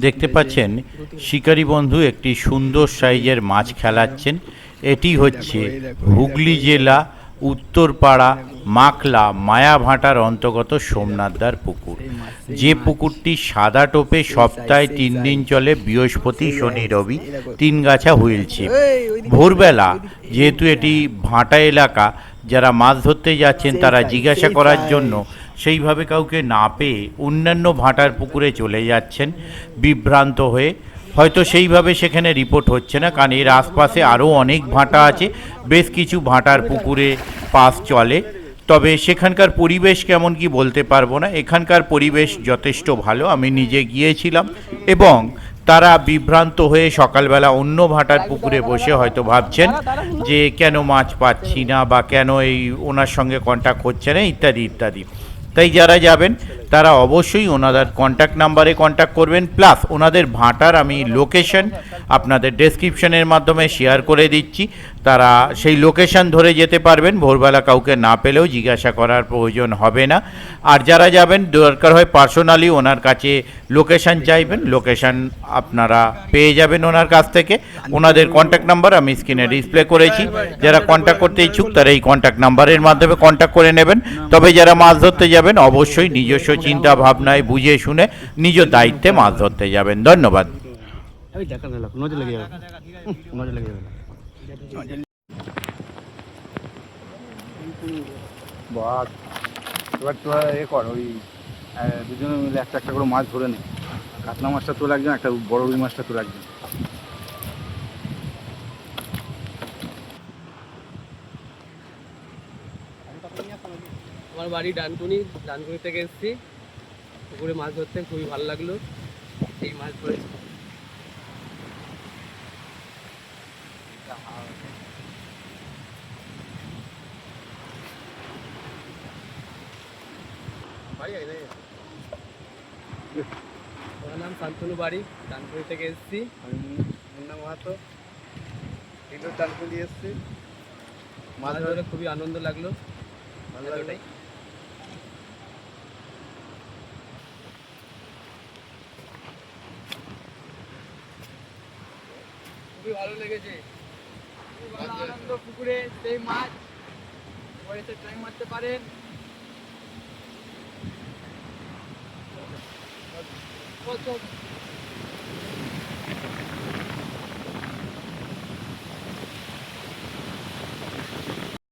দেখতে পাচ্ছেন শিকারী বন্ধু একটি সুন্দর সাইজের মাছ খেলাচ্ছেন। এটি হচ্ছে হুগলি জেলা উত্তরপাড়া মাখলা মায়াভাটার অন্তর্গত সোমনাথদার পুকুর। যে পুকুরটি সাদা টোপে সপ্তাহে 3 দিন চলে, বৃহস্পতি শনি রবি, 3 গাছা হুইল ছিপ। ভোরবেলা যেহেতু এটি ভাটা এলাকা, যারা মাছ ধরতে যাচ্ছেন তারা জিজ্ঞাসা করার জন্য সেইভাবে কাউকে না পেয়ে অন্যান্য ভাটার পুকুরে চলে যাচ্ছেন বিভ্রান্ত হয়ে। হয়তো সেইভাবে সেখানে রিপোর্ট হচ্ছে না, কারণ এর আশপাশে আরও অনেক ভাটা আছে, বেশ কিছু ভাটার পুকুরে পাস চলে। তবে সেখানকার পরিবেশ কেমন কি বলতে পারবো না। এখানকার পরিবেশ যথেষ্ট ভালো, আমি নিজে গিয়েছিলাম। এবং তারা বিভ্রান্ত হয়ে সকালবেলা অন্য ভাটার পুকুরে বসে হয়তো ভাবছেন যে কেন মাছ পাচ্ছি না, বা কেন এই ওনার সঙ্গে কন্ট্যাক্ট হচ্ছে না, ইত্যাদি ইত্যাদি। তাই যারা যাবেন তারা অবশ্যই ওনাদের কন্ট্যাক্ট নাম্বারে কন্ট্যাক্ট করবেন, প্লাস ওনাদের ভাটার আমি লোকেশন আপনাদের ডেসক্রিপশনের মাধ্যমে শেয়ার করে দিচ্ছি। তারা সেই লোকেশন ধরে যেতে পারবেন, ভোরবেলা কাউকে না পেলেও জিজ্ঞাসা করার প্রয়োজন হবে না। আর যারা যাবেন দরকার হয় পার্সোনালি ওনার কাছে লোকেশন চাইবেন, লোকেশন আপনারা পেয়ে যাবেন ওনার কাছ থেকে। ওনাদের কন্ট্যাক্ট নাম্বার আমি স্ক্রিনে ডিসপ্লে করেছি, যারা কন্ট্যাক্ট করতে ইচ্ছুক তারা এই কন্ট্যাক্ট নাম্বারের মাধ্যমে কন্ট্যাক্ট করে নেবেন। তবে যারা মাছ ধরতে যাবেন অবশ্যই নিজস্ব চিন্তা ভাবনায় বুঝে শুনে নিজ দায়িত্বে মাছ ধরতে যাবেন। ধন্যবাদ। এবার তোরা কর ওই দুজনে মিলে একটা একটা করে মাছ ধরে নে। কাতলা মাছটা তোলা একজন, একটা বড় রুই মাছটা তোলা একজন। আমার বাড়ি ডানকুনি থেকে এসেছি পুকুরে মাছ ধরতে, খুবই ভালো লাগলো। এই মাছ ধরেছি। আমার নাম শান্তনু বাড়ি, ডানকুনি থেকে এসেছি। আমি মুন্না মাহাতো, এগুলো ডানকুনি এসছি। মাছ ধরে খুবই আনন্দ লাগলো। ভালো লাগলো। খুবই ভালো লেগেছে, খুবই ভালো আনন্দ। পুকুরে সেই মাছ এসে টাইম মারতে পারেন।